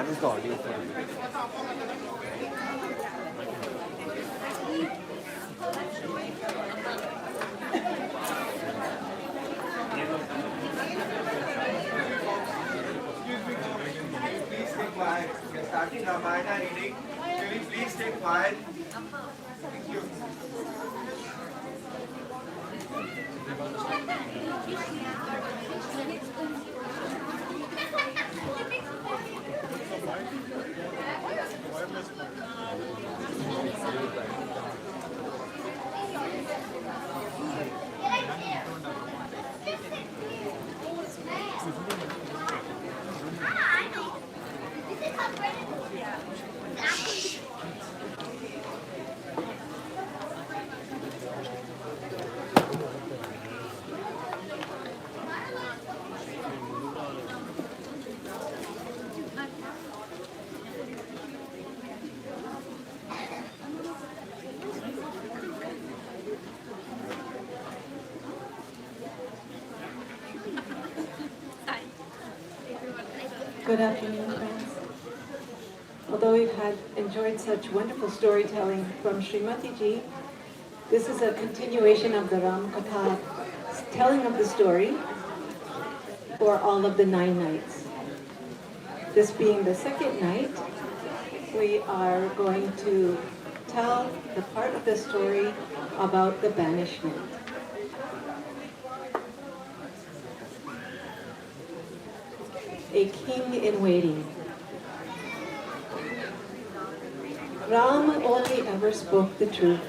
มันก่อนดีกว่า Please stay quiet. We are starting Ramāyana reading. Can you please stay quiet? Thank you. Good afternoon, friends. Although we've enjoyed such wonderful storytelling from Srimati Ji, this is a continuation of the Ram Katha, telling of the story for all of the 9 nights. This being the second night, we are going to tell the part of the story about the banishment. A king in waiting. Ram only ever spoke the truth.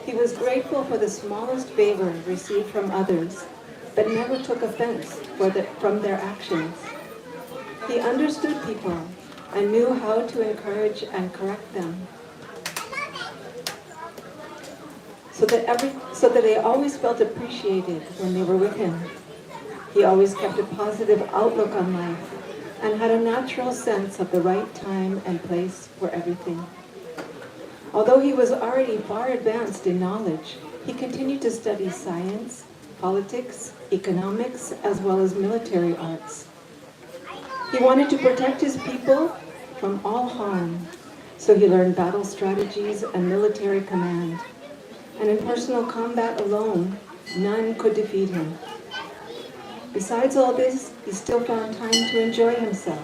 He was grateful for the smallest favor received from others, but never took offense from their actions. He understood people and knew how to encourage and correct them, so that they always felt appreciated when they were with him. He always kept a positive outlook on life and had a natural sense of the right time and place for everything. Although he was already far advanced in knowledge, he continued to study science, politics, economics, as well as military arts. He wanted to protect his people from all harm, so he learned battle strategies and military command. And in personal combat alone, none could defeat him. Besides all this, he still found time to enjoy himself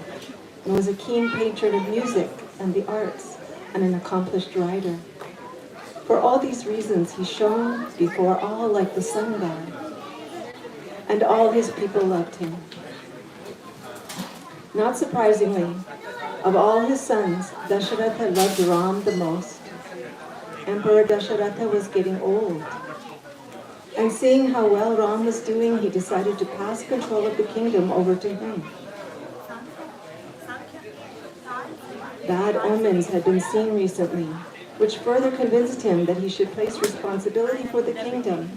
and was a keen patron of music and the arts and an accomplished writer. For all these reasons, he shone before all like the sun god, and all his people loved him. Not surprisingly, of all his sons, Dasharatha loved Ram the most. Emperor Dasharatha was getting old. And seeing how well Ram was doing, he decided to pass control of the kingdom over to him. Bad omens had been seen recently, which further convinced him that he should place responsibility for the kingdom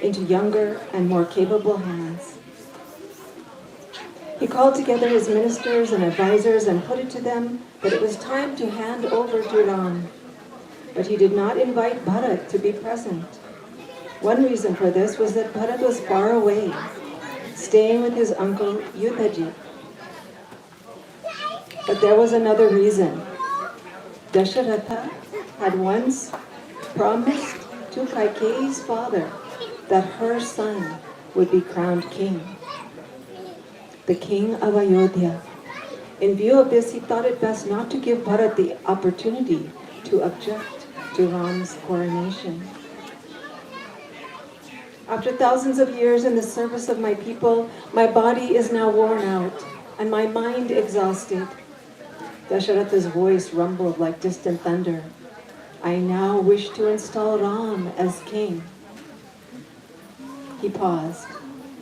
into younger and more capable hands. He called together his ministers and advisors and put it to them that it was time to hand over to Ram. But he did not invite Bharat to be present. One reason for this was that Bharat was far away, staying with his uncle Yudhaji. But there was another reason. Dasharatha had once promised to Kaikeyi's father that her son would be crowned king, the king of Ayodhya. In view of this, he thought it best not to give Bharat the opportunity to object to Ram's coronation. After thousands of years in the service of my people, my body is now worn out and my mind exhausted. Dasharatha's voice rumbled like distant thunder. I now wish to install Ram as king. He paused.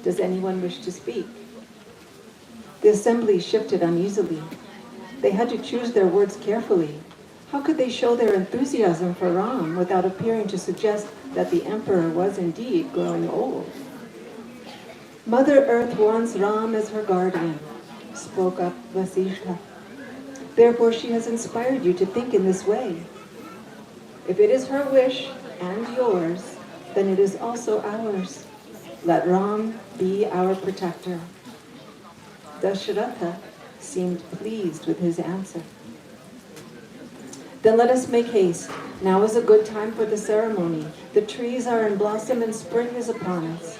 Does anyone wish to speak? The assembly shifted uneasily. They had to choose their words carefully. How could they show their enthusiasm for Ram without appearing to suggest that the emperor was indeed growing old? Mother Earth wants Ram as her guardian, spoke up Vasishtha. Therefore she has inspired you to think in this way. If it is her wish and yours, then it is also ours. Let Ram be our protector. Dasharatha seemed pleased with his answer. Then let us make haste. Now is a good time for the ceremony. The trees are in blossom and spring is upon us.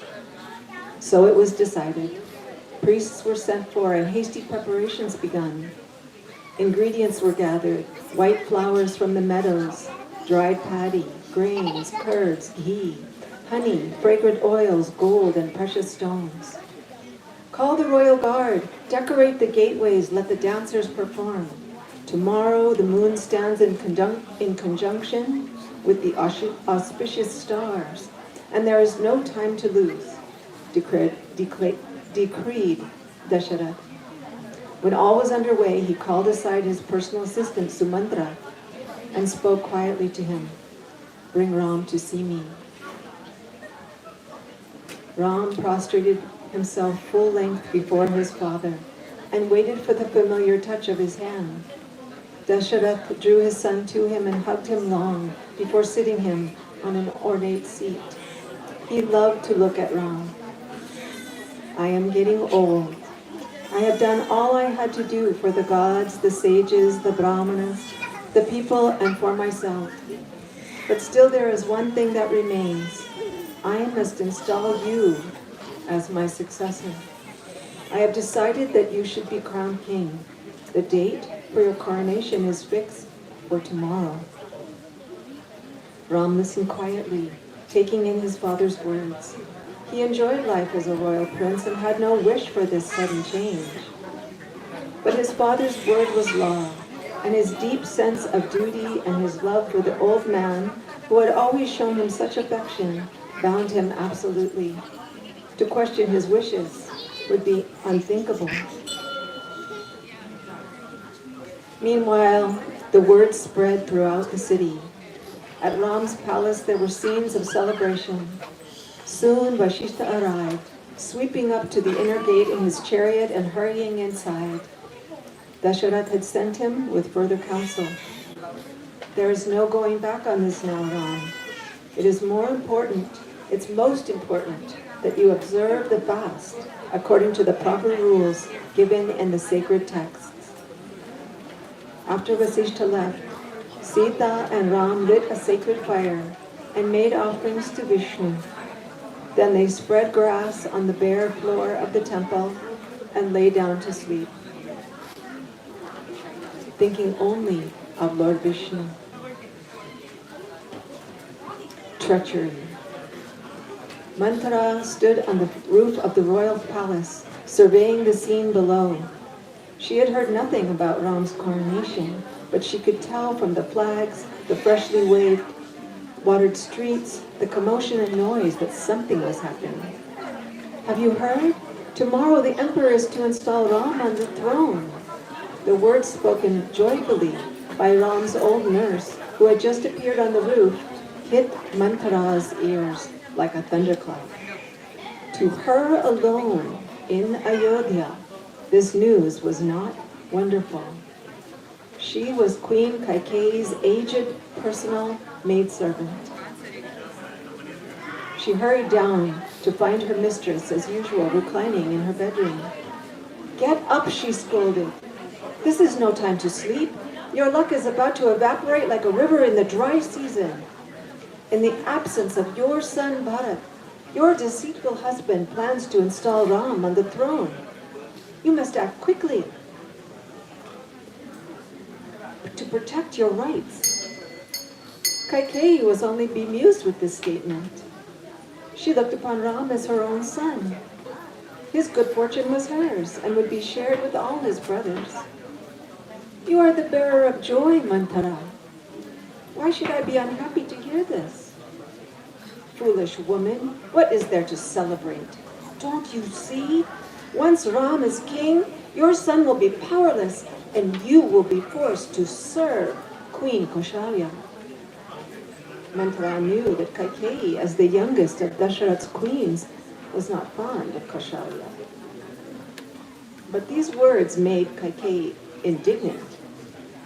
So it was decided. Priests were sent for and hasty preparations begun. Ingredients were gathered, white flowers from the meadows, dried paddy, grains, curds, ghee, honey, fragrant oils, gold, and precious stones. Call the royal guard, decorate the gateways, let the dancers perform. Tomorrow the moon stands in conjunction with the auspicious stars, and there is no time to lose, decreed Dasharatha. When all was underway, he called aside his personal assistant, Sumantra, and spoke quietly to him. Bring Ram to see me. Ram prostrated himself full length before his father and waited for the familiar touch of his hand. Dasharatha drew his son to him and hugged him long before sitting him on an ornate seat. He loved to look at Ram. I am getting old. I have done all I had to do for the gods, the sages, the brahmanas, the people, and for myself. But still there is one thing that remains. I must install you as my successor. I have decided that you should be crowned king. The date for your coronation is fixed for tomorrow. Ram listened quietly, taking in his father's words. He enjoyed life as a royal prince and had no wish for this sudden change. But his father's word was law, and his deep sense of duty and his love for the old man, who had always shown him such affection, bound him absolutely. To question his wishes would be unthinkable. Meanwhile, the word spread throughout the city. At Ram's palace there were scenes of celebration. Soon Vashishta arrived, sweeping up to the inner gate in his chariot and hurrying inside. Dasharatha had sent him with further counsel. There is no going back on this now, Ram. It's most important that you observe the fast according to the proper rules given in the sacred texts. After Vasishta left, Sita and Ram lit a sacred fire and made offerings to Vishnu. Then they spread grass on the bare floor of the temple and lay down to sleep, thinking only of Lord Vishnu. Treachery. Manthara stood on the roof of the royal palace, surveying the scene below. She had heard nothing about Ram's coronation, but she could tell from the flags, the freshly watered streets, the commotion and noise that something was happening. Have you heard? Tomorrow the emperor is to install Ram on the throne. The words spoken joyfully by Ram's old nurse, who had just appeared on the roof, hit Manthara's ears like a thunderclap. To her alone in Ayodhya, this news was not wonderful. She was Queen Kaikeyi's aged personal maidservant. She hurried down to find her mistress, as usual, reclining in her bedroom. Get up, she scolded. This is no time to sleep. Your luck is about to evaporate like a river in the dry season. In the absence of your son Bharat, your deceitful husband plans to install Ram on the throne. You must act quickly to protect your rights. Kaikeyi was only bemused with this statement. She looked upon Ram as her own son. His good fortune was hers and would be shared with all his brothers. You are the bearer of joy, Manthara. Why should I be unhappy to hear this? Foolish woman, what is there to celebrate? Don't you see? Once Ram is king, your son will be powerless and you will be forced to serve Queen Kaushalya. Manthara knew that Kaikeyi, as the youngest of Dasharatha's queens, was not fond of Kaushalya. But these words made Kaikeyi indignant.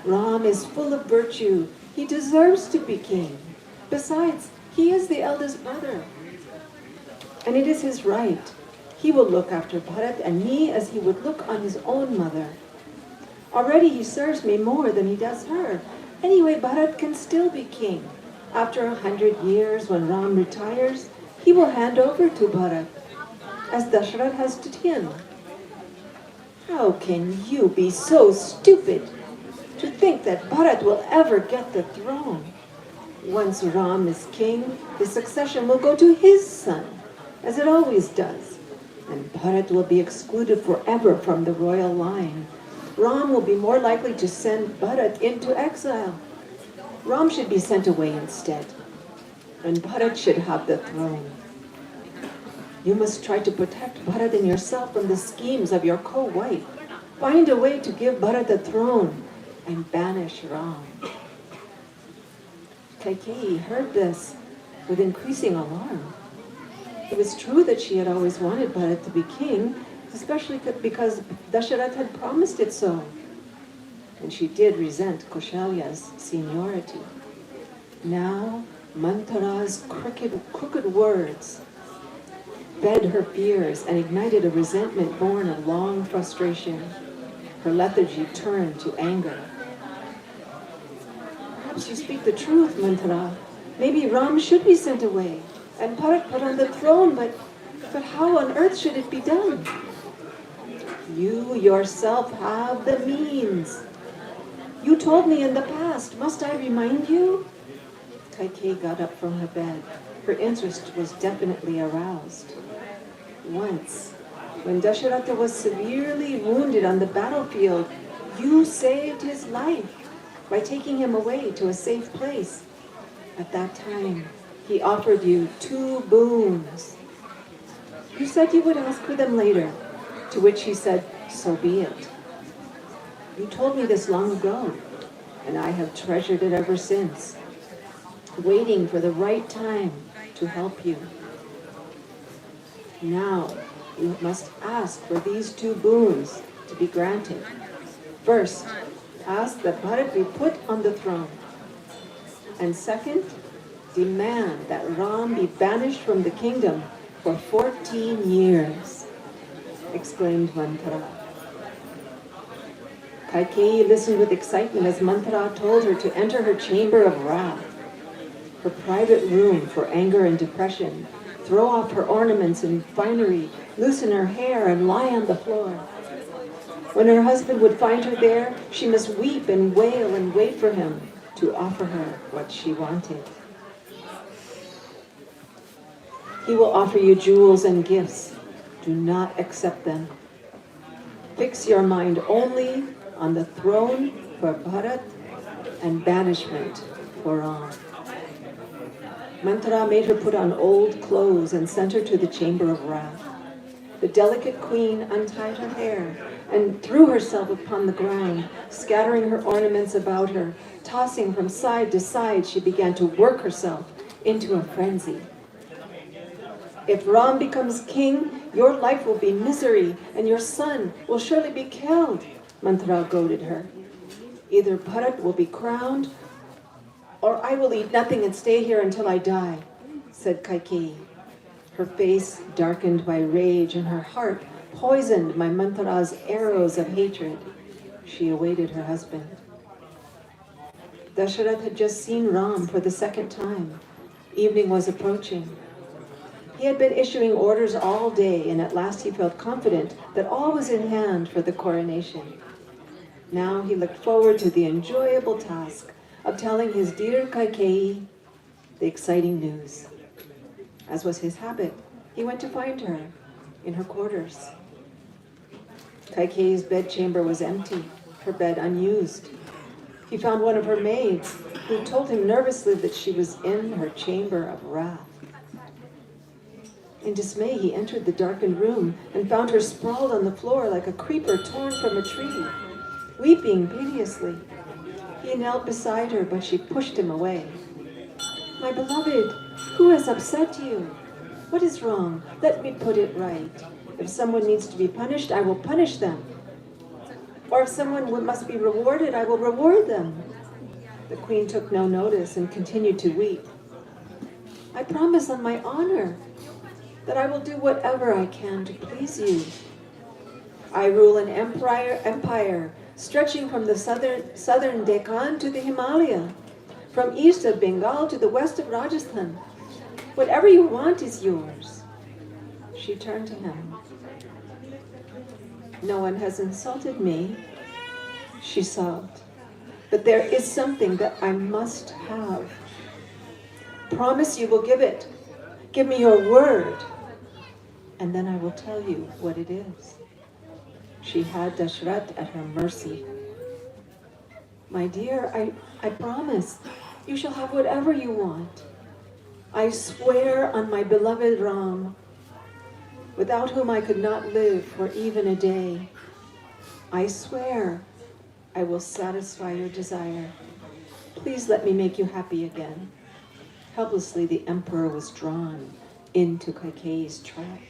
Ram is full of virtue. He deserves to be king. Besides, he is the eldest brother. And it is his right. He will look after Bharat and me as he would look on his own mother. Already he serves me more than he does her. Anyway, Bharat can still be king. After 100 years, when Ram retires, he will hand over to Bharat, as Dasharath has to him. How can you be so stupid to think that Bharat will ever get the throne? Once Ram is king, the succession will go to his son, as it always does. And Bharat will be excluded forever from the royal line. Ram will be more likely to send Bharat into exile. Ram should be sent away instead, and Bharat should have the throne. You must try to protect Bharat and yourself from the schemes of your co-wife. Find a way to give Bharat the throne and banish Ram. Kaikeyi heard this with increasing alarm. It was true that she had always wanted Bharat to be king, especially because Dasharath had promised it so. And she did resent Kaushalya's seniority. Now, Manthara's crooked words fed her fears and ignited a resentment born of long frustration. Her lethargy turned to anger. Perhaps you speak the truth, Manthara. Maybe Ram should be sent away and Bharat put on the throne, but how on earth should it be done? You yourself have the means. You told me in the past. Must I remind you? Kaikeyi got up from her bed. Her interest was definitely aroused. Once, when Dasharatha was severely wounded on the battlefield, you saved his life by taking him away to a safe place. At that time, he offered you 2 boons. You said you would ask for them later, to which he said, so be it. You told me this long ago, and I have treasured it ever since, waiting for the right time to help you. Now, you must ask for these 2 boons to be granted. First, ask that Bharat be put on the throne. And second, demand that Ram be banished from the kingdom for 14 years, exclaimed Manthara. Kaikeyi listened with excitement as Manthara told her to enter her chamber of wrath, her private room for anger and depression, throw off her ornaments and finery, loosen her hair, and lie on the floor. When her husband would find her there, she must weep and wail and wait for him to offer her what she wanted. He will offer you jewels and gifts. Do not accept them. Fix your mind only on the throne for Bharat and banishment for Ram. Manthara made her put on old clothes and sent her to the chamber of wrath. The delicate queen untied her hair and threw herself upon the ground, scattering her ornaments about her. Tossing from side to side, she began to work herself into a frenzy. If Ram becomes king, your life will be misery, and your son will surely be killed, Manthara goaded her. Either Bharat will be crowned, or I will eat nothing and stay here until I die, said Kaikeyi. Her face darkened by rage and her heart poisoned by Manthara's arrows of hatred. She awaited her husband. Dasharath had just seen Ram for the 2nd time. Evening was approaching. He had been issuing orders all day, and at last he felt confident that all was in hand for the coronation. Now he looked forward to the enjoyable task of telling his dear Kaikeyi the exciting news. As was his habit, he went to find her in her quarters. Kaikeyi's bedchamber was empty, her bed unused. He found one of her maids, who told him nervously that she was in her chamber of wrath. In dismay, he entered the darkened room and found her sprawled on the floor like a creeper torn from a tree, weeping piteously. He knelt beside her, but she pushed him away. My beloved, who has upset you? What is wrong? Let me put it right. If someone needs to be punished, I will punish them. Or if someone must be rewarded, I will reward them. The queen took no notice and continued to weep. I promise on my honor. that I will do whatever I can to please you. I rule an empire stretching from the southern Deccan to the Himalaya, from east of Bengal to the west of Rajasthan. Whatever you want is yours. She turned to him. No one has insulted me, she sobbed. But there is something that I must have. Promise you will give it. Give me your word. And then I will tell you what it is. She had Dashrath at her mercy. My dear, I promise you shall have whatever you want. I swear on my beloved Ram, without whom I could not live for even a day. I swear I will satisfy your desire. Please let me make you happy again. Helplessly, the emperor was drawn into Kaikeyi's trap.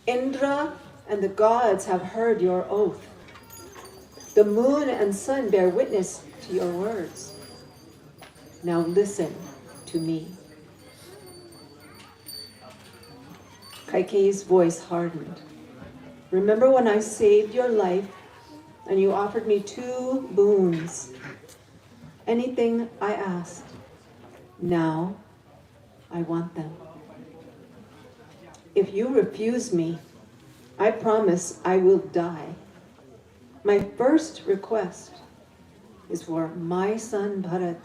Indra and the gods have heard your oath. The moon and sun bear witness to your words. Now listen to me. Kaikeyi's voice hardened. Remember when I saved your life and you offered me 2 boons? Anything I asked. Now I want them. If you refuse me, I promise I will die. My first request is for my son Bharat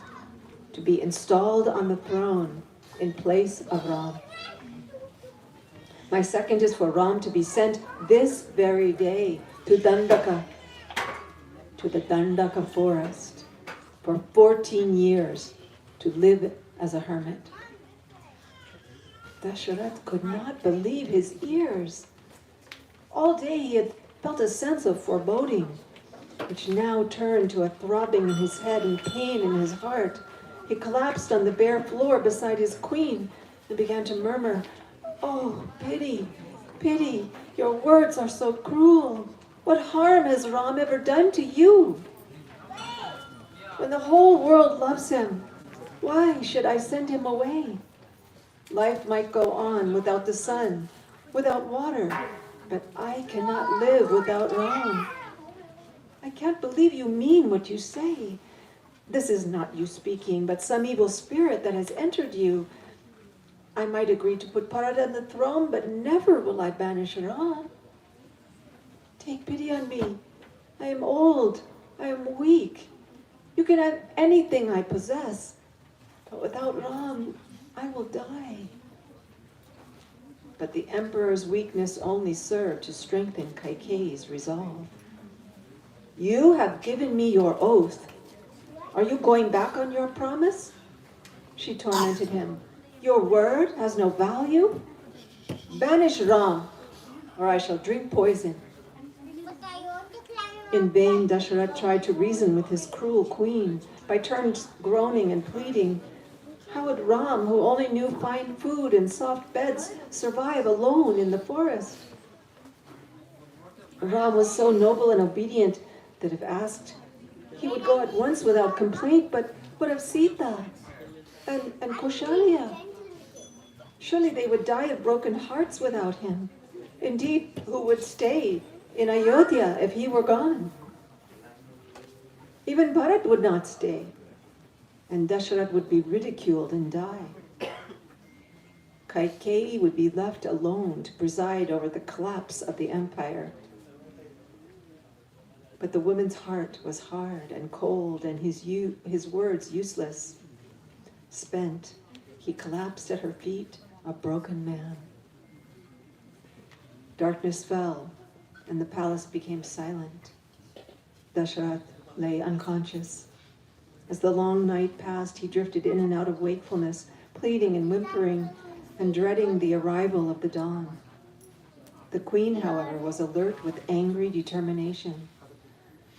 to be installed on the throne in place of Ram. My second is for Ram to be sent this very day to Dandaka, to the Dandaka forest, for 14 years to live as a hermit. Dashrath could not believe his ears. All day he had felt a sense of foreboding, which now turned to a throbbing in his head and pain in his heart. He collapsed on the bare floor beside his queen and began to murmur, "Oh, pity, pity, your words are so cruel. What harm has Ram ever done to you? When the whole world loves him, why should I send him away? Life might go on without the sun, without water, but I cannot live without Ram. I can't believe you mean what you say. This is not you speaking, but some evil spirit that has entered you. I might agree to put Bharat on the throne, but never will I banish Ram. Take pity on me. I am old. I am weak. You can have anything I possess, but without Ram, I will die." But the emperor's weakness only served to strengthen Kaikeyi's resolve. "You have given me your oath. Are you going back on your promise?" She tormented him. "Your word has no value? Banish Ram, or I shall drink poison." In vain, Dashrath tried to reason with his cruel queen, by turns groaning and pleading. How would Ram, who only knew fine food and soft beds, survive alone in the forest? Ram was so noble and obedient that if asked, he would go at once without complaint, but what of Sita and Kaushalya? Surely they would die of broken hearts without him. Indeed, who would stay in Ayodhya if he were gone? Even Bharat would not stay, and Dashrath would be ridiculed and die. Kaikeyi would be left alone to preside over the collapse of the empire. But the woman's heart was hard and cold, and his words useless. Spent, he collapsed at her feet, a broken man. Darkness fell, and the palace became silent. Dashrath lay unconscious. As the long night passed, he drifted in and out of wakefulness, pleading and whimpering, and dreading the arrival of the dawn. The queen, however, was alert with angry determination.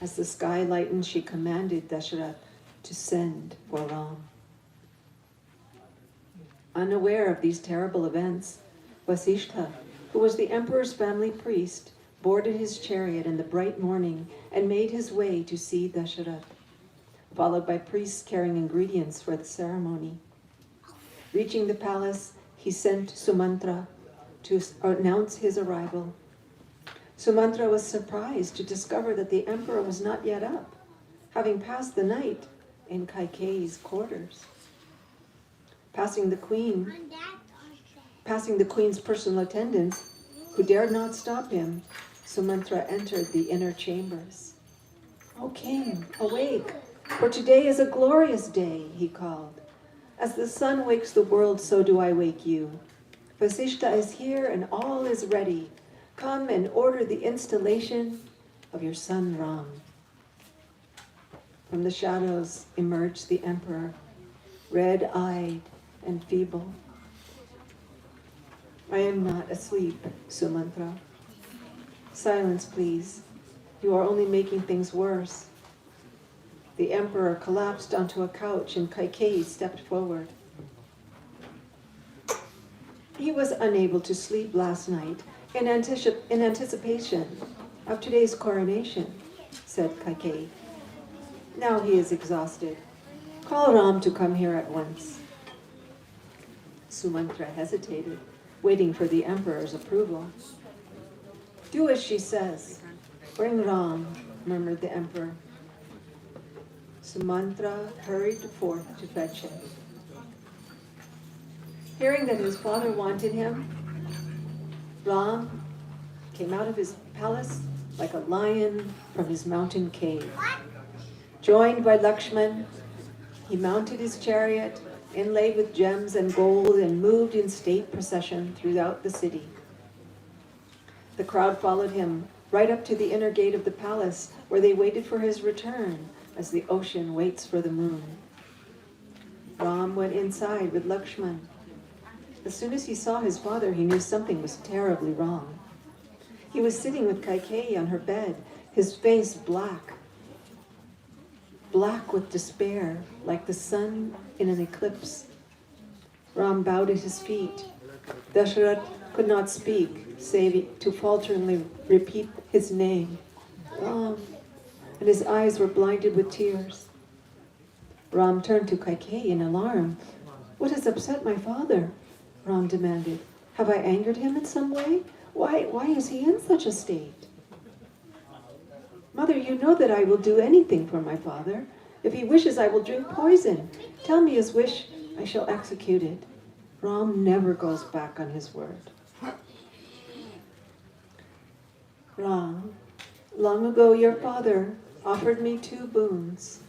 As the sky lightened, she commanded Dashrath to send for Ram. Unaware of these terrible events, Vasishtha, who was the emperor's family priest, boarded his chariot in the bright morning and made his way to see Dashrath, followed by priests carrying ingredients for the ceremony. Reaching the palace, he sent Sumantra to announce his arrival. Sumantra was surprised to discover that the emperor was not yet up, having passed the night in Kaikeyi's quarters. Passing the queen's personal attendant, who dared not stop him, Sumantra entered the inner chambers. "O king, awake, for today is a glorious day," he called. "As the sun wakes the world, so do I wake you. Vasishta is here and all is ready. Come and order the installation of your son Ram." From the shadows emerged the emperor, red-eyed and feeble. "I am not asleep, Sumantra. Silence, please. You are only making things worse." The emperor collapsed onto a couch and Kaikeyi stepped forward. "He was unable to sleep last night in anticipation of today's coronation," said Kaikeyi. "Now he is exhausted. Call Ram to come here at once." Sumantra hesitated, waiting for the emperor's approval. "Do as she says. Bring Ram," murmured the emperor. Sumantra hurried forth to fetch him. Hearing that his father wanted him, Ram came out of his palace like a lion from his mountain cave. Joined by Lakshman, he mounted his chariot, inlaid with gems and gold, and moved in state procession throughout the city. The crowd followed him right up to the inner gate of the palace, where they waited for his return, as the ocean waits for the moon. Ram went inside with Lakshman. As soon as he saw his father, he knew something was terribly wrong. He was sitting with Kaikeyi on her bed, his face black with despair, like the sun in an eclipse. Ram bowed at his feet. Dasharath could not speak, save to falteringly repeat his name, Ram, and his eyes were blinded with tears. Ram turned to Kaikeyi in alarm. "What has upset my father?" Ram demanded. "Have I angered him in some way? Why is he in such a state?" "Mother, you know that I will do anything for my father. If he wishes, I will drink poison. Tell me his wish, I shall execute it." Ram never goes back on his word. "Ram, long ago your father offered me 2 boons,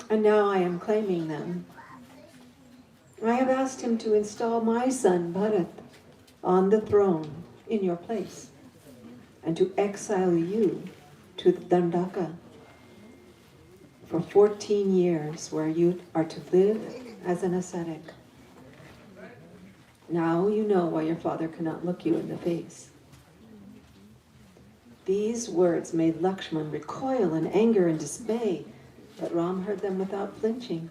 and now I am claiming them. I have asked him to install my son Bharat on the throne in your place, and to exile you to the Dandaka for 14 years, where you are to live as an ascetic. Now you know why your father cannot look you in the face." These words made Lakshman recoil in anger and dismay, but Ram heard them without flinching.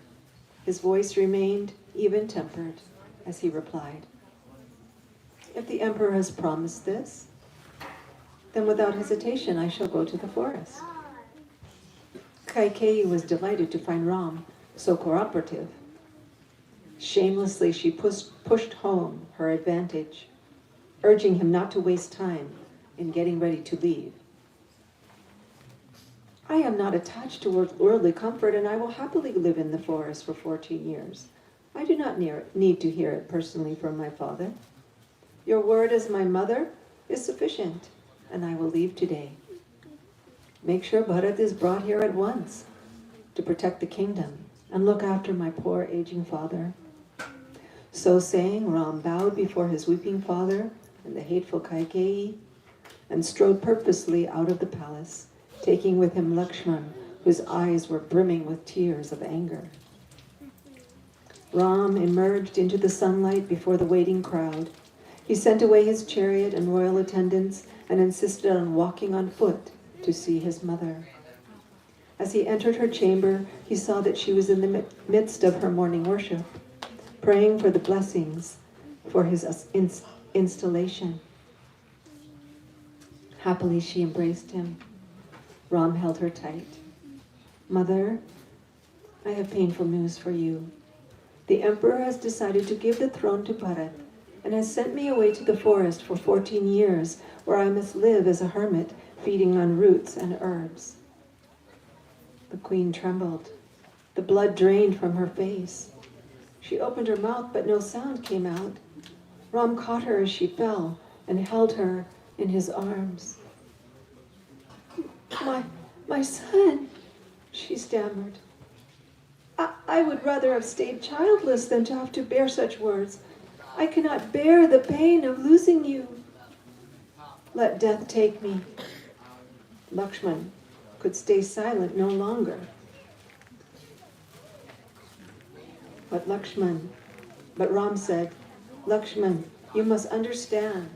His voice remained even-tempered as he replied, "If the emperor has promised this, then without hesitation I shall go to the forest." Kaikeyi was delighted to find Ram so cooperative. Shamelessly she pushed home her advantage, urging him not to waste time in getting ready to leave. "I am not attached to worldly comfort, and I will happily live in the forest for 14 years. I do not need to hear it personally from my father. Your word as my mother is sufficient, and I will leave today. Make sure Bharat is brought here at once to protect the kingdom and look after my poor aging father." So saying, Ram bowed before his weeping father and the hateful Kaikeyi, and strode purposely out of the palace, taking with him Lakshman, whose eyes were brimming with tears of anger. Ram emerged into the sunlight before the waiting crowd. He sent away his chariot and royal attendants and insisted on walking on foot to see his mother. As he entered her chamber, he saw that she was in the midst of her morning worship, praying for the blessings for his installation. Happily she embraced him. Ram held her tight. "Mother, I have painful news for you. The emperor has decided to give the throne to Bharat and has sent me away to the forest for 14 years, where I must live as a hermit, feeding on roots and herbs. The queen trembled. The blood drained from her face. She opened her mouth, but no sound came out. Ram caught her as she fell and held her in his arms. My son, she stammered. I would rather have stayed childless than to have to bear such words. I cannot bear the pain of losing you. Let death take me. Lakshman could stay silent no longer. But Ram said, Lakshman, you must understand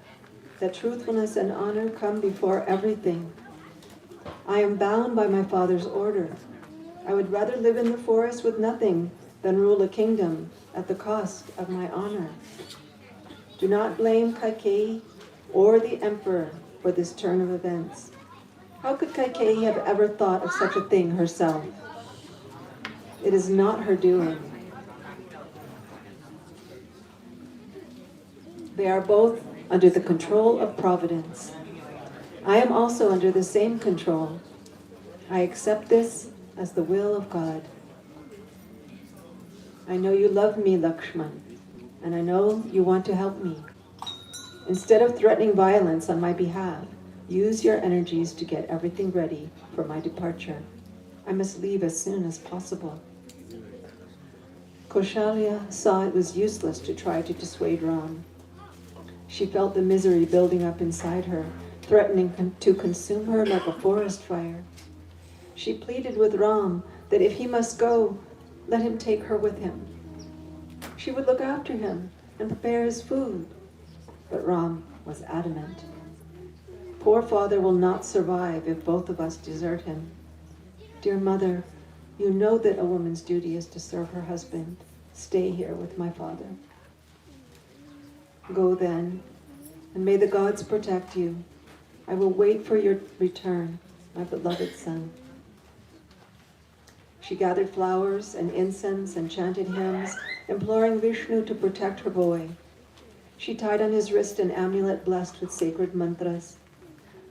that truthfulness and honor come before everything. I am bound by my father's order. I would rather live in the forest with nothing than rule a kingdom at the cost of my honor. Do not blame Kaikeyi or the emperor for this turn of events. How could Kaikeyi have ever thought of such a thing herself? It is not her doing. They are both under the control of providence. I am also under the same control. I accept this as the will of God. I know you love me, Lakshman, and I know you want to help me. Instead of threatening violence on my behalf, use your energies to get everything ready for my departure. I must leave as soon as possible. Kaushalya saw it was useless to try to dissuade Ram. She felt the misery building up inside her, threatening to consume her like a forest fire. She pleaded with Ram that if he must go, let him take her with him. She would look after him and prepare his food. But Ram was adamant. Poor father will not survive if both of us desert him. Dear mother, you know that a woman's duty is to serve her husband. Stay here with my father. Go then, and may the gods protect you. I will wait for your return, my beloved son. She gathered flowers and incense and chanted hymns, imploring Vishnu to protect her boy. She tied on his wrist an amulet blessed with sacred mantras.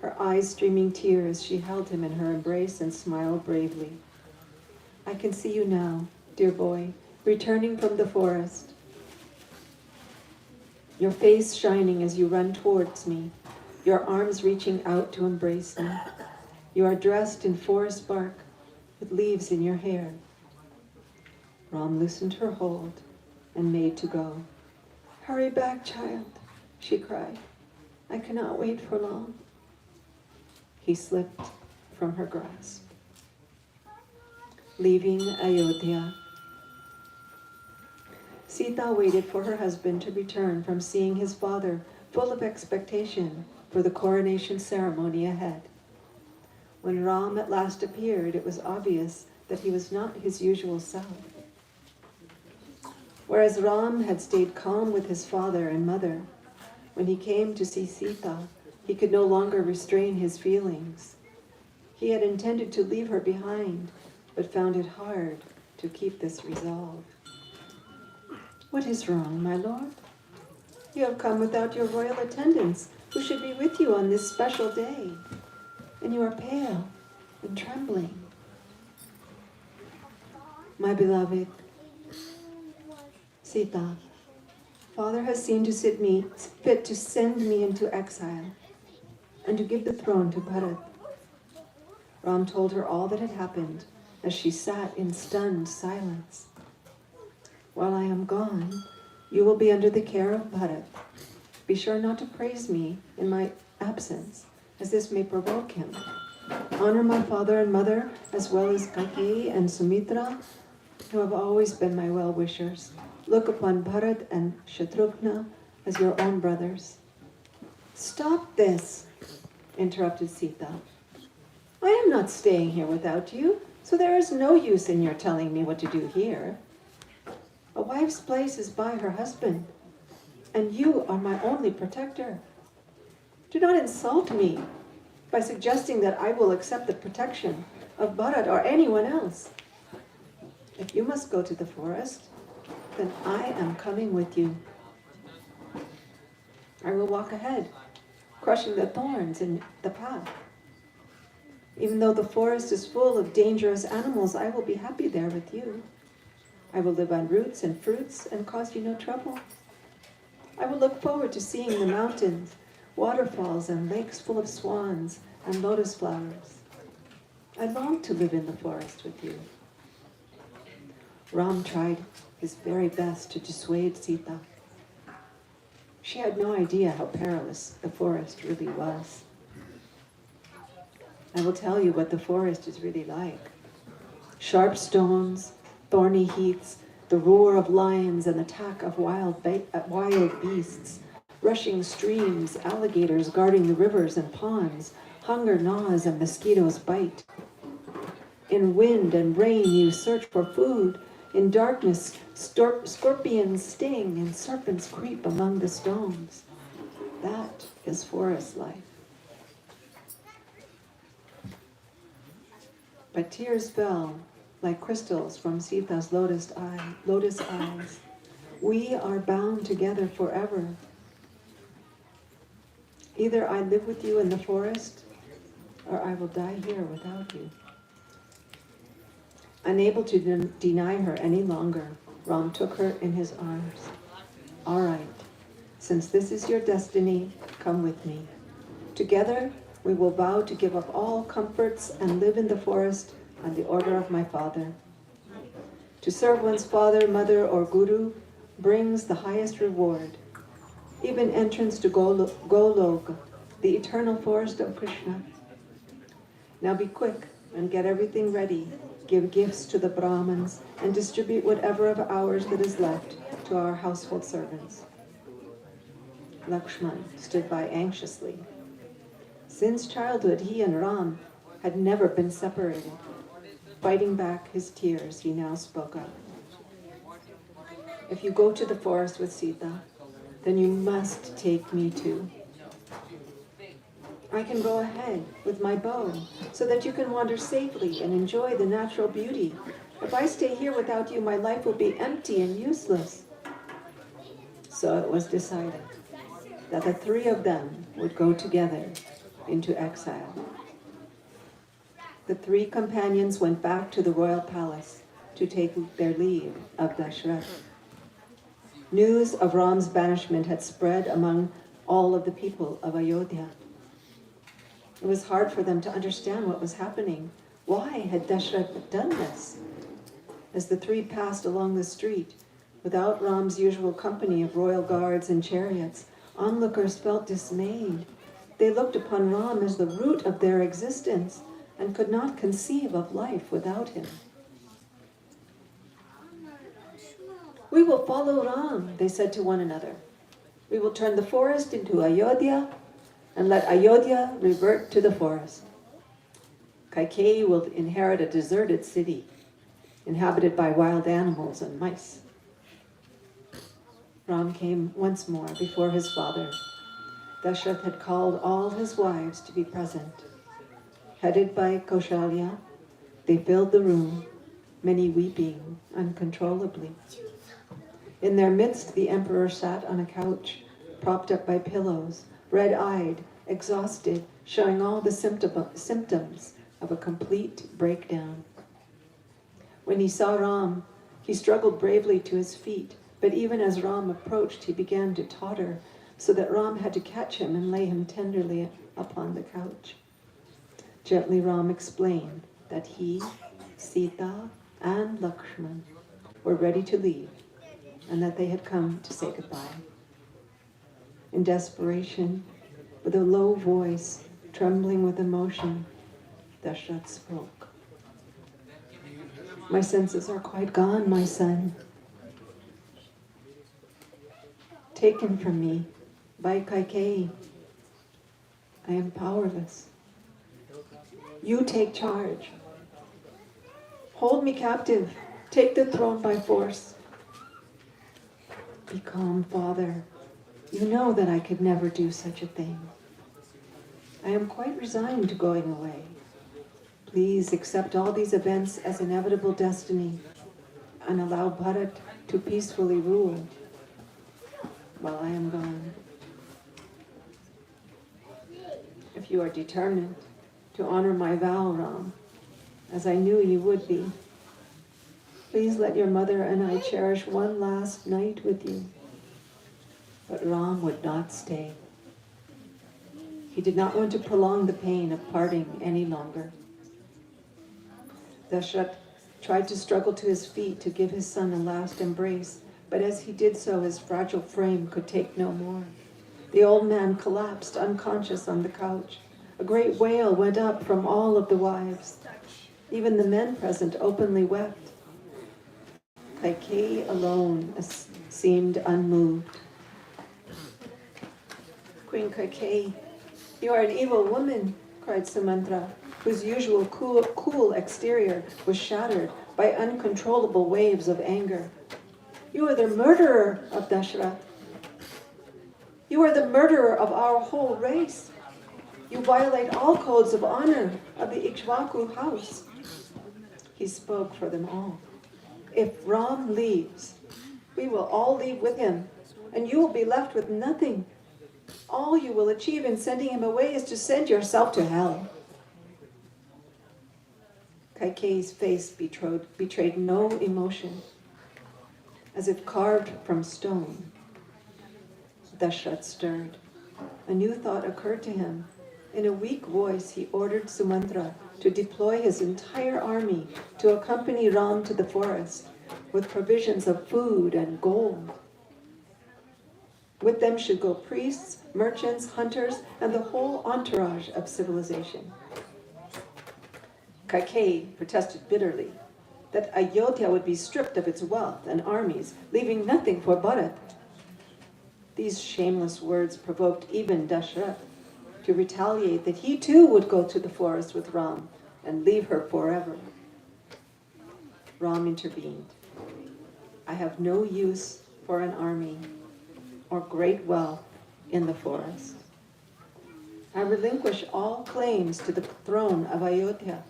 Her eyes streaming tears, she held him in her embrace and smiled bravely. I can see you now, dear boy, returning from the forest. Your face shining as you run towards me, your arms reaching out to embrace me. You are dressed in forest bark, with leaves in your hair. Ram loosened her hold and made to go. Hurry back, child, she cried. I cannot wait for long. He slipped from her grasp. Leaving Ayodhya, Sita waited for her husband to return from seeing his father, full of expectation for the coronation ceremony ahead. When Ram at last appeared, it was obvious that he was not his usual self. Whereas Ram had stayed calm with his father and mother, when he came to see Sita, he could no longer restrain his feelings. He had intended to leave her behind, but found it hard to keep this resolve. What is wrong, my lord? You have come without your royal attendants, who should be with you on this special day, and you are pale and trembling. My beloved, Sita, Father has seen to fit to send me into exile and to give the throne to Bharat. Ram told her all that had happened as she sat in stunned silence. While I am gone, you will be under the care of Bharat. Be sure not to praise me in my absence, as this may provoke him. Honor my father and mother, as well as Kaikeyi and Sumitra, who have always been my well-wishers. Look upon Bharat and Shatrughna as your own brothers. Stop this, interrupted Sita. I am not staying here without you, so there is no use in your telling me what to do here. A wife's place is by her husband, and you are my only protector. Do not insult me by suggesting that I will accept the protection of Bharat or anyone else. If you must go to the forest, then I am coming with you. I will walk ahead, crushing the thorns in the path. Even though the forest is full of dangerous animals, I will be happy there with you. I will live on roots and fruits and cause you no trouble. I will look forward to seeing the mountains, waterfalls, and lakes full of swans and lotus flowers. I long to live in the forest with you. Ram tried his very best to dissuade Sita. She had no idea how perilous the forest really was. I will tell you what the forest is really like. Sharp stones, thorny heaths, the roar of lions and attack of wild beasts, rushing streams, alligators guarding the rivers and ponds, hunger gnaws and mosquitoes bite. In wind and rain you search for food. In darkness, scorpions sting and serpents creep among the stones. That is forest life. But tears fell like crystals from Sita's lotus eyes. We are bound together forever. Either I live with you in the forest, or I will die here without you. Unable to deny her any longer, Ram took her in his arms. All right, since this is your destiny, come with me. Together, we will vow to give up all comforts and live in the forest on the order of my father. To serve one's father, mother, or guru brings the highest reward. Even entrance to Golok, the eternal forest of Krishna. Now be quick and get everything ready. Give gifts to the Brahmins and distribute whatever of ours that is left to our household servants. Lakshman stood by anxiously. Since childhood, he and Ram had never been separated. Fighting back his tears, he now spoke up. If you go to the forest with Sita, then you must take me too. I can go ahead with my bow so that you can wander safely and enjoy the natural beauty. If I stay here without you, my life will be empty and useless. So it was decided that the three of them would go together into exile. The three companions went back to the royal palace to take their leave of Dashrath. News of Ram's banishment had spread among all of the people of Ayodhya. It was hard for them to understand what was happening. Why had Dashrath done this? As the three passed along the street, without Ram's usual company of royal guards and chariots, onlookers felt dismayed. They looked upon Ram as the root of their existence and could not conceive of life without him. We will follow Ram, they said to one another. We will turn the forest into Ayodhya and let Ayodhya revert to the forest. Kaikeyi will inherit a deserted city, inhabited by wild animals and mice. Ram came once more before his father. Dashrath had called all his wives to be present. Headed by Kaushalya, they filled the room, many weeping uncontrollably. In their midst, the emperor sat on a couch, propped up by pillows, red-eyed, exhausted, showing all the symptoms of a complete breakdown. When he saw Ram, he struggled bravely to his feet, but even as Ram approached, he began to totter, so that Ram had to catch him and lay him tenderly upon the couch. Gently Ram explained that he, Sita, and Lakshman were ready to leave, and that they had come to say goodbye. In desperation, with a low voice, trembling with emotion, Dashrath spoke. My senses are quite gone, my son. Taken from me by Kaikeyi. I am powerless. You take charge. Hold me captive. Take the throne by force. Be calm, father. You know that I could never do such a thing. I am quite resigned to going away. Please accept all these events as inevitable destiny and allow Bharat to peacefully rule while I am gone. If you are determined to honor my vow, Ram, as I knew you would be, please let your mother and I cherish one last night with you. But Ram would not stay. He did not want to prolong the pain of parting any longer. Dashrath tried to struggle to his feet to give his son a last embrace, but as he did so, his fragile frame could take no more. The old man collapsed unconscious on the couch. A great wail went up from all of the wives. Even the men present openly wept. Kaikeyi alone seemed unmoved. Queen Kaikeyi, you are an evil woman, cried Sumantra, whose usual cool exterior was shattered by uncontrollable waves of anger. You are the murderer of Dashrath. You are the murderer of our whole race. You violate all codes of honor of the Ikshvaku house. He spoke for them all. If Ram leaves, we will all leave with him, and you will be left with nothing. All you will achieve in sending him away is to send yourself to hell. Kaikeyi's face betrayed no emotion, as if carved from stone. Dashrath stirred. A new thought occurred to him. In a weak voice, he ordered Sumantra to deploy his entire army to accompany Ram to the forest with provisions of food and gold. With them should go priests, merchants, hunters, and the whole entourage of civilization. Kaikeyi protested bitterly that Ayodhya would be stripped of its wealth and armies, leaving nothing for Bharat. These shameless words provoked even Dashrath to retaliate that he too would go to the forest with Ram and leave her forever. Ram intervened. I have no use for an army or great wealth in the forest. I relinquish all claims to the throne of Ayodhya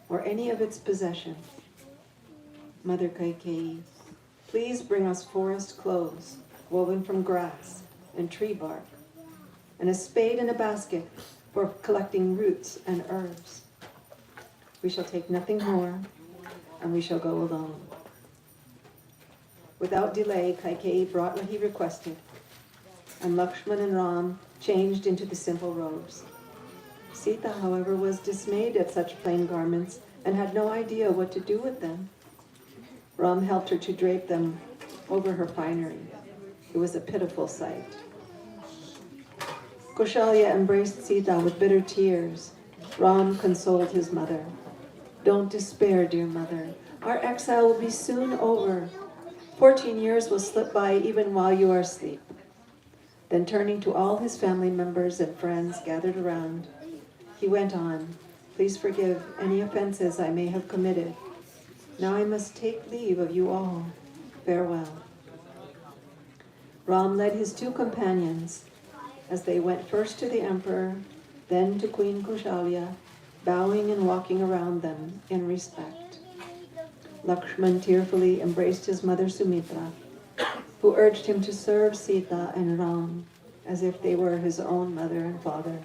or any of its possessions. Mother Kaikeyi, please bring us forest clothes woven from grass and tree bark, and a spade and a basket for collecting roots and herbs. We shall take nothing more, and we shall go alone. Without delay, Kaikeyi brought what he requested, and Lakshman and Ram changed into the simple robes. Sita, however, was dismayed at such plain garments and had no idea what to do with them. Ram helped her to drape them over her finery. It was a pitiful sight. Kaushalya embraced Sita with bitter tears. Ram consoled his mother. Don't despair, dear mother. Our exile will be soon over. 14 years will slip by even while you are asleep. Then turning to all his family members and friends gathered around, he went on, please forgive any offenses I may have committed. Now I must take leave of you all. Farewell. Ram led his two companions as they went first to the emperor, then to Queen Kaushalya, bowing and walking around them in respect. Lakshman tearfully embraced his mother Sumitra, who urged him to serve Sita and Ram as if they were his own mother and father.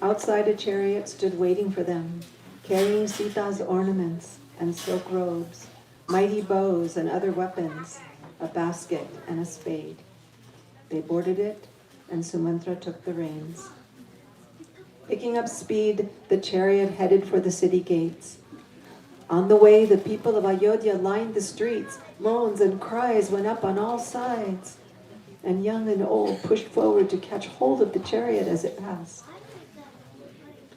Outside, a chariot stood waiting for them, carrying Sita's ornaments and silk robes, mighty bows and other weapons, a basket and a spade. They boarded it, and Sumantra took the reins. Picking up speed, the chariot headed for the city gates. On the way, the people of Ayodhya lined the streets. Moans and cries went up on all sides, and young and old pushed forward to catch hold of the chariot as it passed.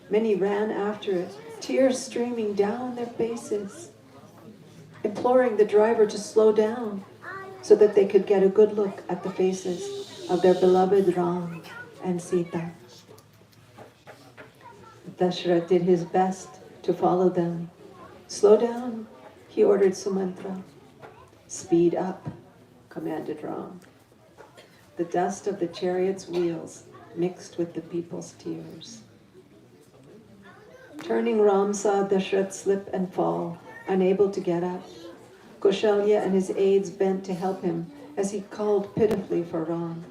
Many ran after it, tears streaming down their faces, imploring the driver to slow down so that they could get a good look at the faces of their beloved Ram and Sita. Dashrath did his best to follow them. Slow down, he ordered Sumantra. Speed up, commanded Ram. The dust of the chariot's wheels mixed with the people's tears. Turning, Ram saw Dashrath slip and fall, unable to get up. Kaushalya and his aides bent to help him as he called pitifully for Ram.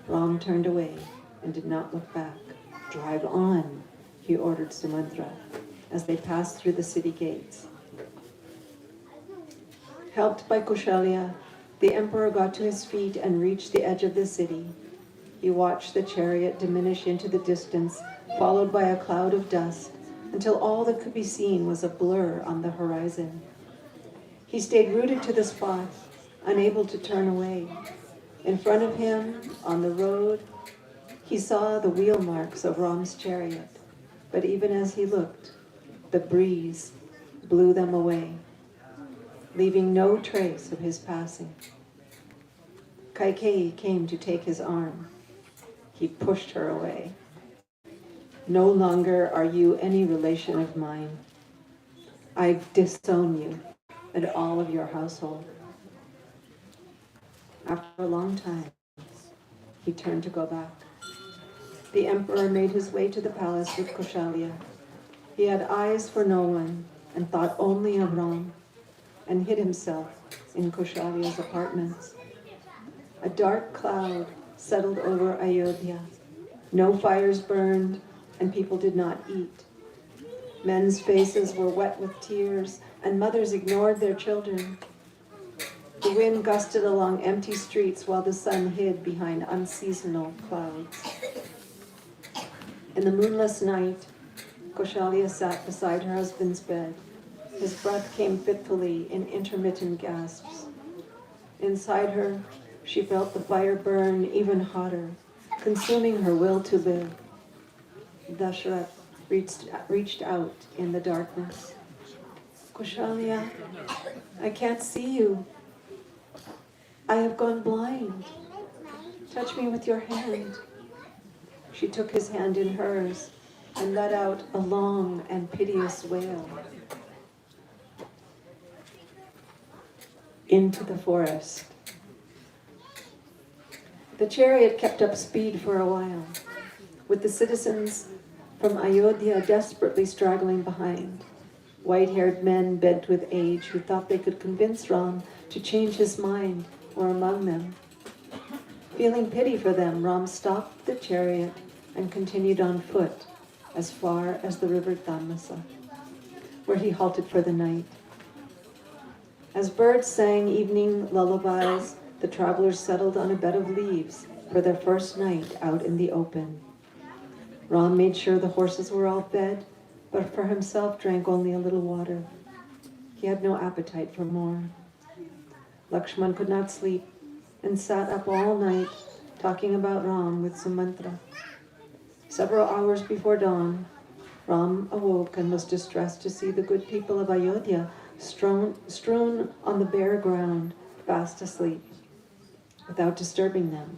Ram turned away and did not look back. "Drive on," he ordered Sumantra as they passed through the city gates. Helped by Kaushalya, the emperor got to his feet and reached the edge of the city. He watched the chariot diminish into the distance, followed by a cloud of dust, until all that could be seen was a blur on the horizon. He stayed rooted to the spot, unable to turn away. In front of him, on the road, he saw the wheel marks of Ram's chariot, but even as he looked, the breeze blew them away, leaving no trace of his passing. Kaikeyi came to take his arm. He pushed her away. "No longer are you any relation of mine. I disown you and all of your household." After a long time, he turned to go back. The emperor made his way to the palace with Kaushalya. He had eyes for no one and thought only of Ram, and hid himself in Kaushalya's apartments. A dark cloud settled over Ayodhya. No fires burned, and people did not eat. Men's faces were wet with tears, and mothers ignored their children. The wind gusted along empty streets while the sun hid behind unseasonal clouds. In the moonless night, Kaushalya sat beside her husband's bed. His breath came fitfully in intermittent gasps. Inside her, she felt the fire burn even hotter, consuming her will to live. Dashrath reached out in the darkness. "Kaushalya, I can't see you. I have gone blind. Touch me with your hand." She took his hand in hers and let out a long and piteous wail. Into the forest. The chariot kept up speed for a while, with the citizens from Ayodhya desperately straggling behind. White-haired men bent with age who thought they could convince Ram to change his mind were among them. Feeling pity for them, Ram stopped the chariot and continued on foot as far as the river Tamasa, where he halted for the night. As birds sang evening lullabies, the travelers settled on a bed of leaves for their first night out in the open. Ram made sure the horses were all fed, but for himself drank only a little water. He had no appetite for more. Lakshman could not sleep and sat up all night talking about Ram with Sumantra. Several hours before dawn, Ram awoke and was distressed to see the good people of Ayodhya strewn on the bare ground, fast asleep. Without disturbing them,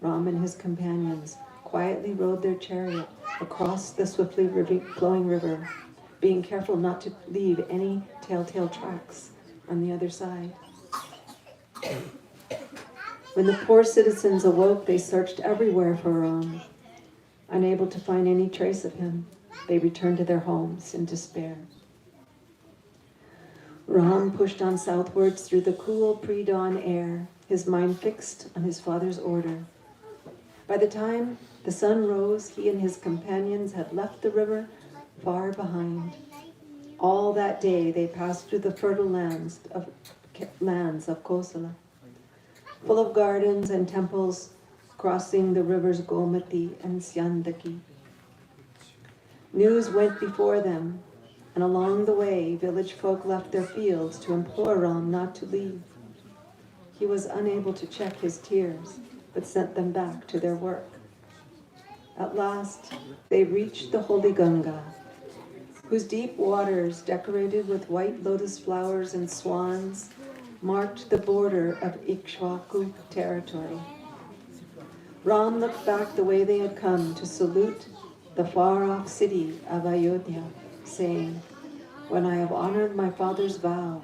Ram and his companions quietly rode their chariot across the swiftly flowing river, being careful not to leave any telltale tracks on the other side. When the poor citizens awoke, they searched everywhere for Ram. Unable to find any trace of him, they returned to their homes in despair. Ram pushed on southwards through the cool pre-dawn air, his mind fixed on his father's order. By the time the sun rose, he and his companions had left the river far behind. All that day they passed through the fertile lands of Kosala, full of gardens and temples, crossing the rivers Gomati and Syandaki. News went before them, and along the way, village folk left their fields to implore Ram not to leave. He was unable to check his tears, but sent them back to their work. At last, they reached the holy Ganga, whose deep waters, decorated with white lotus flowers and swans, marked the border of Ikshvaku territory. Ram looked back the way they had come to salute the far-off city of Ayodhya, saying, "When I have honored my father's vow,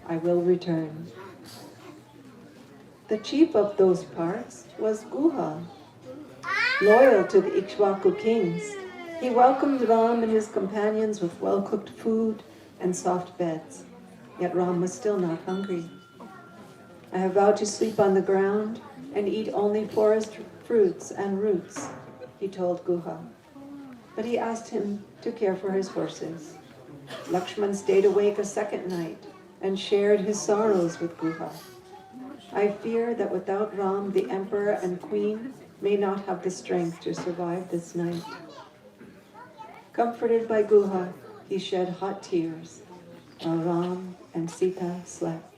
I will return." The chief of those parts was Guha, loyal to the Ikshvaku kings. He welcomed Ram and his companions with well-cooked food and soft beds. Yet Ram was still not hungry. I have vowed to sleep on the ground and eat only forest fruits and roots, he told Guha. But he asked him to care for his horses. Lakshman stayed awake a second night and shared his sorrows with Guha. I fear that without Ram, the emperor and queen may not have the strength to survive this night. Comforted by Guha, he shed hot tears while Ram and Sita slept.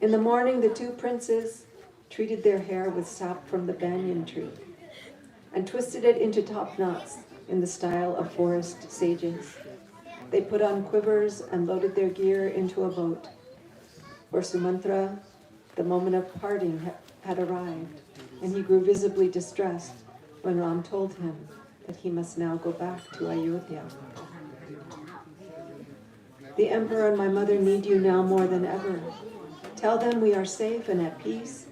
In the morning, the two princes treated their hair with sap from the banyan tree and twisted it into top knots in the style of forest sages. They put on quivers and loaded their gear into a boat. For Sumantra, the moment of parting had arrived, and he grew visibly distressed when Ram told him that he must now go back to Ayodhya. The emperor and my mother need you now more than ever. Tell them we are safe and at peace.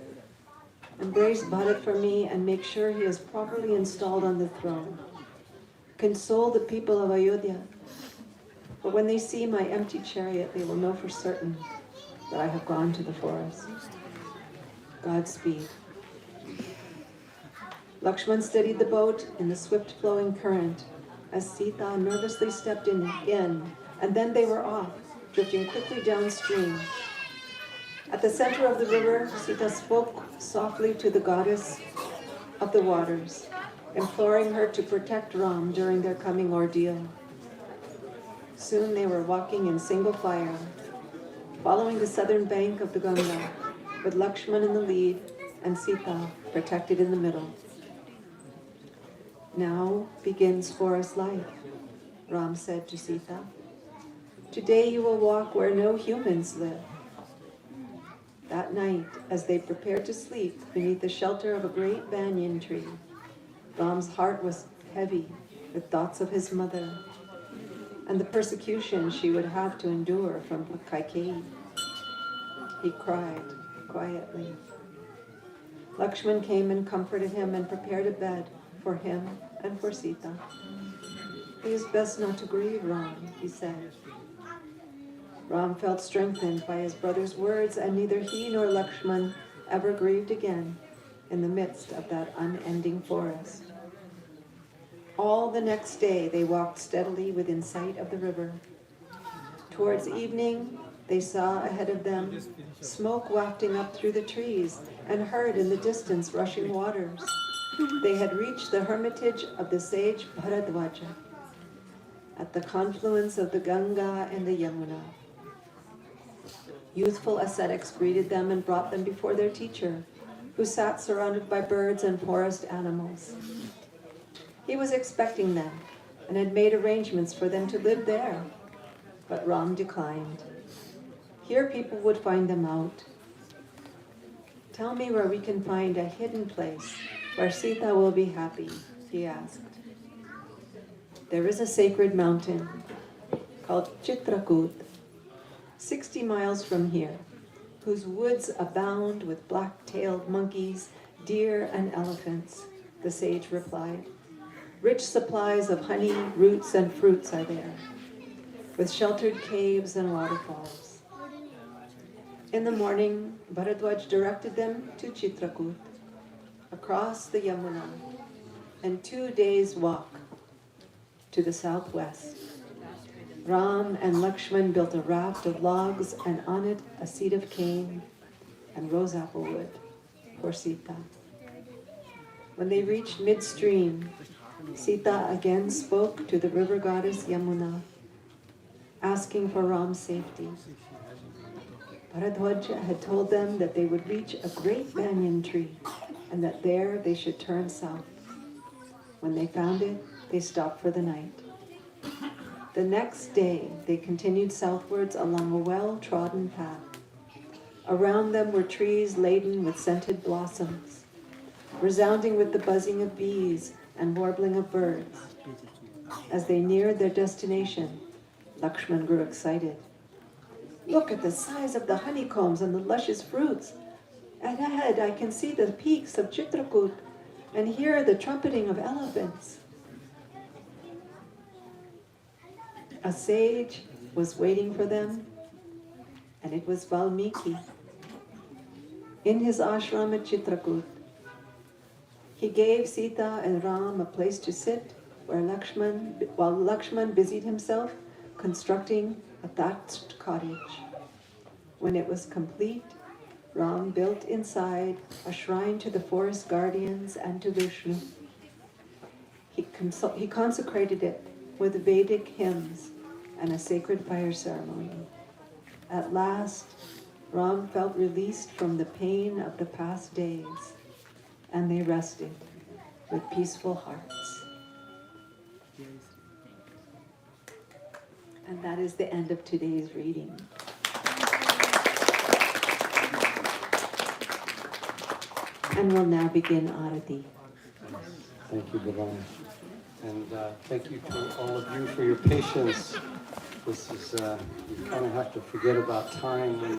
Embrace Bharat for me and make sure he is properly installed on the throne. Console the people of Ayodhya. But when they see my empty chariot, they will know for certain that I have gone to the forest. Godspeed. Lakshman steadied the boat in the swift-flowing current as Sita nervously stepped in, and then they were off, drifting quickly downstream. At the center of the river, Sita spoke softly to the goddess of the waters, imploring her to protect Ram during their coming ordeal. Soon they were walking in single file, following the southern bank of the Ganga, with Lakshman in the lead and Sita protected in the middle. Now begins forest life, Ram said to Sita. Today you will walk where no humans live. That night, as they prepared to sleep beneath the shelter of a great banyan tree, Ram's heart was heavy with thoughts of his mother and the persecution she would have to endure from Kaikeyi. He cried quietly. Lakshman came and comforted him and prepared a bed for him and for Sita. It is best not to grieve, Ram, he said. Ram felt strengthened by his brother's words, and neither he nor Lakshman ever grieved again in the midst of that unending forest. All the next day they walked steadily within sight of the river. Towards evening, they saw ahead of them smoke wafting up through the trees and heard in the distance rushing waters. They had reached the hermitage of the sage Bharadwaja at the confluence of the Ganga and the Yamuna. Youthful ascetics greeted them and brought them before their teacher, who sat surrounded by birds and forest animals. He was expecting them and had made arrangements for them to live there, but Ram declined. Here people would find them out. Tell me where we can find a hidden place where Sita will be happy, he asked. There is a sacred mountain called Chitrakoot, 60 miles from here, whose woods abound with black-tailed monkeys, deer, and elephants, the sage replied. Rich supplies of honey, roots, and fruits are there, with sheltered caves and waterfalls. In the morning, Bharadwaj directed them to Chitrakoot, across the Yamuna, and 2 days' walk to the southwest. Ram and Lakshman built a raft of logs and on it a seat of cane and roseapple wood for Sita. When they reached midstream, Sita again spoke to the river goddess Yamuna, asking for Ram's safety. Bharadwaj had told them that they would reach a great banyan tree and that there they should turn south. When they found it, they stopped for the night. The next day, they continued southwards along a well-trodden path. Around them were trees laden with scented blossoms, resounding with the buzzing of bees and warbling of birds. As they neared their destination, Lakshman grew excited. Look at the size of the honeycombs and the luscious fruits. Ahead, I can see the peaks of Chitrakoot and hear the trumpeting of elephants. A sage was waiting for them, and it was Valmiki. In his ashram at Chitrakoot, he gave Sita and Ram a place to sit while Lakshman busied himself constructing a thatched cottage. When it was complete, Ram built inside a shrine to the forest guardians and to Vishnu. He consecrated it with Vedic hymns and a sacred fire ceremony. At last, Ram felt released from the pain of the past days, and they rested with peaceful hearts. And that is the end of today's reading. And we'll now begin Arati. Thank you, Bhavani. And thank you to all of you for your patience. This is, you kind of have to forget about time when